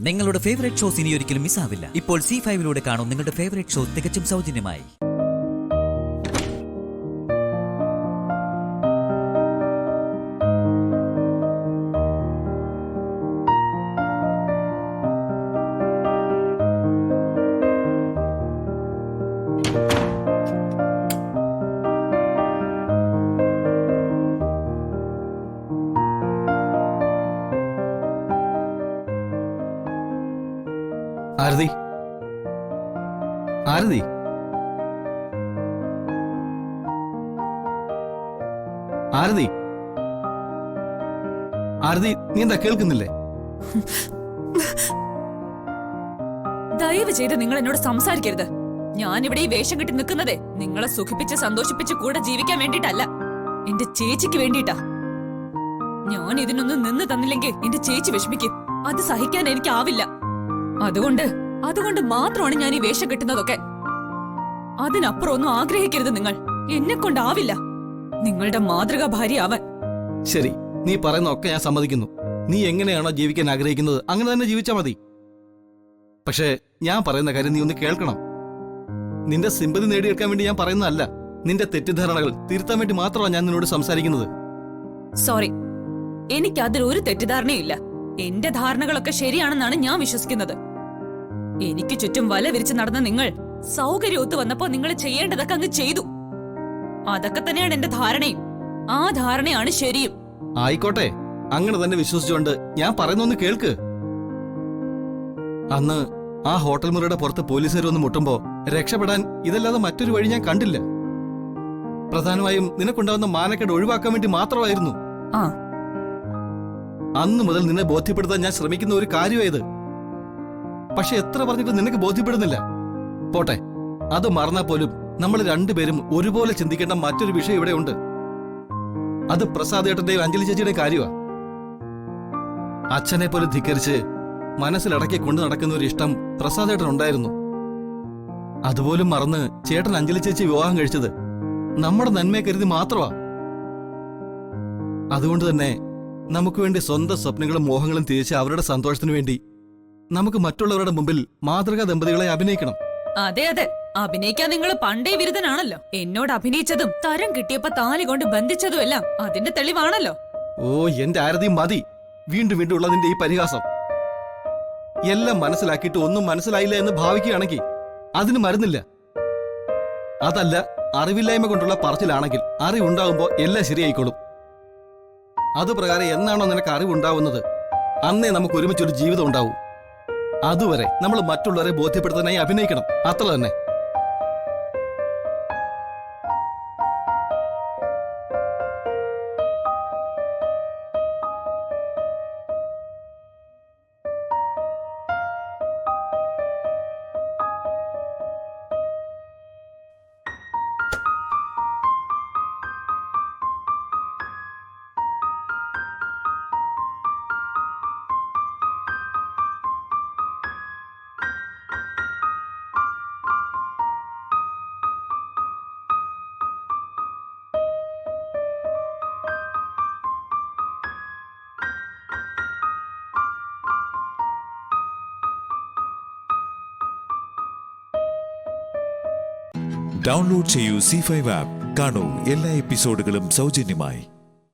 നിങ്ങളുടെ favourite shows ഇനി ഒരിക്കലും മിസ്സാവില്ല. ഇപ്പോൾ C5 കാണും നിങ്ങളുടെ ഫേവറേറ്റ് ഷോ തികച്ചും സൗജന്യമായി. ആരതി, ആരതി, ആരതി, ആരതി, നീ എന്താ കേൾക്കുന്നില്ലേ? ദയവ് ചെയ്ത് നിങ്ങൾ എന്നോട് സംസാരിക്കരുത്. ഞാൻ ഇവിടെ ഈ വേഷം കെട്ടി നിൽക്കുന്നതേ നിങ്ങളെ സുഖിപ്പിച്ച് സന്തോഷിപ്പിച്ച് കൂടെ ജീവിക്കാൻ വേണ്ടിട്ടല്ല, എന്റെ ചേച്ചിക്ക് വേണ്ടിട്ടാ. ഞാൻ ഇതിനൊന്നും നിന്ന് തന്നില്ലെങ്കിൽ എന്റെ ചേച്ചി വിഷമിക്കും. അത് സഹിക്കാൻ എനിക്കാവില്ല. അതുകൊണ്ട് മാത്രമാണ് ഞാൻ ഈ വേഷം കെട്ടുന്നതൊക്കെ. അതിനപ്പുറം ഒന്നും ആഗ്രഹിക്കരുത് നിങ്ങൾ. എന്നെ കൊണ്ടാവില്ല നിങ്ങളുടെ മാതൃകാ ഭാര്യ ആവാൻ. ശരി, നീ പറയുന്നൊക്കെ ഞാൻ സമ്മതിക്കുന്നു. നീ എങ്ങനെയാണോ ജീവിക്കാൻ ആഗ്രഹിക്കുന്നത് അങ്ങനെ തന്നെ ജീവിച്ചാ മതി. പക്ഷേ ഞാൻ പറയുന്ന കാര്യം നീ ഒന്ന് കേൾക്കണം. നിന്റെ സിമ്പതി നേടിയെടുക്കാൻ വേണ്ടി ഞാൻ പറയുന്നതല്ല. നിന്റെ തെറ്റിദ്ധാരണകൾ തിരുത്താൻ വേണ്ടി മാത്രമാണ് ഞാൻ നിന്നോട് സംസാരിക്കുന്നത്. സോറി, എനിക്ക് അതിലൊരു തെറ്റിദ്ധാരണയില്ല. എന്റെ ധാരണകളൊക്കെ ശരിയാണെന്നാണ് ഞാൻ വിശ്വസിക്കുന്നത്. എനിക്ക് ചുറ്റും വല വിരിച്ച് നടന്ന നിങ്ങൾ സൗകര്യമൊത്ത് വന്നപ്പോ നിങ്ങൾ ചെയ്യേണ്ടതൊക്കെ അങ്ങ് ചെയ്തു. അതൊക്കെ തന്നെയാണ് എന്റെ ധാരണയും. ആ ധാരണയാണ് ശരിയും. ആയിക്കോട്ടെ, അങ്ങനെ തന്നെ വിശ്വസിച്ചുകൊണ്ട് ഞാൻ പറയുന്നൊന്ന് കേൾക്ക്. അന്ന് ആ ഹോട്ടൽ മുറിയുടെ പുറത്ത് പോലീസുകാർ ഒന്ന് മുട്ടുമ്പോ രക്ഷപ്പെടാൻ ഇതല്ലാതെ മറ്റൊരു വഴി ഞാൻ കണ്ടില്ല. പ്രധാനമായും നിനക്കുണ്ടാവുന്ന മാനക്കേട് ഒഴിവാക്കാൻ വേണ്ടി മാത്രമായിരുന്നു. അന്നു മുതൽ നിന്നെ ബോധ്യപ്പെടുത്താൻ ഞാൻ ശ്രമിക്കുന്ന ഒരു കാര്യമായത്. പക്ഷെ എത്ര പറഞ്ഞിട്ട് നിനക്ക് ബോധ്യപ്പെടുന്നില്ല. പോട്ടെ, അത് മറന്നാ പോലും നമ്മൾ രണ്ടുപേരും ഒരുപോലെ ചിന്തിക്കേണ്ട മറ്റൊരു വിഷയം ഇവിടെ ഉണ്ട്. അത് പ്രസാദ് ഏട്ടന്റെയും അഞ്ജലി ചേച്ചിയുടെയും കാര്യമാ. അച്ഛനെ പോലെ ധിക്കരിച്ച് മനസ്സിലടക്കി കൊണ്ടു നടക്കുന്ന ഒരു ഇഷ്ടം പ്രസാദ് ഏട്ടൻ ഉണ്ടായിരുന്നു. അതുപോലും മറന്ന് ചേട്ടൻ അഞ്ജലി ചേച്ചി വിവാഹം കഴിച്ചത് നമ്മുടെ നന്മയെ കരുതി മാത്രമാ. അതുകൊണ്ട് തന്നെ നമുക്ക് വേണ്ടി സ്വന്തം സ്വപ്നങ്ങളും മോഹങ്ങളും തിരിച്ച് അവരുടെ സന്തോഷത്തിനു വേണ്ടി നമുക്ക് മറ്റുള്ളവരുടെ മുമ്പിൽ മാതൃകാ ദമ്പതികളെ അഭിനയിക്കണം. അതെ അതെ, അഭിനയിക്കാൻ നിങ്ങൾ പണ്ടേ വിരുദ്ധനാണല്ലോ. എന്നോട് അഭിനയിച്ചതും തരം കിട്ടിയപ്പോ താലി കൊണ്ട് ബന്ധിച്ചതും എല്ലാം അതിന്റെ തെളിവാണല്ലോ. ഓ എന്റെ ആരതി, മതി വീണ്ടും വീണ്ടും ഉള്ളതിന്റെ ഈ പരിഹാസം. എല്ലാം മനസ്സിലാക്കിയിട്ട് ഒന്നും മനസ്സിലായില്ല എന്ന് ഭാവിക്കുകയാണെങ്കിൽ അതിന് മരുന്നില്ല. അതല്ല, അറിവില്ലായ്മ കൊണ്ടുള്ള പറച്ചിലാണെങ്കിൽ അറിവുണ്ടാകുമ്പോ എല്ലാം ശരിയായിക്കോളും. അതുപ്രകാരം എന്നാണോ നിനക്ക് അറിവുണ്ടാവുന്നത് അന്നേ നമുക്ക് ഒരുമിച്ചൊരു ജീവിതം ഉണ്ടാവും. അതുവരെ നമ്മൾ മറ്റുള്ളവരെ ബോധ്യപ്പെടുത്താനായി അഭിനയിക്കണം, അത്ര തന്നെ. ഡൗൺലോഡ് ചെയ്യൂ C5 ആപ്പ്. കാണൂ എല്ലാ എപ്പിസോഡുകളും സൗജന്യമായി.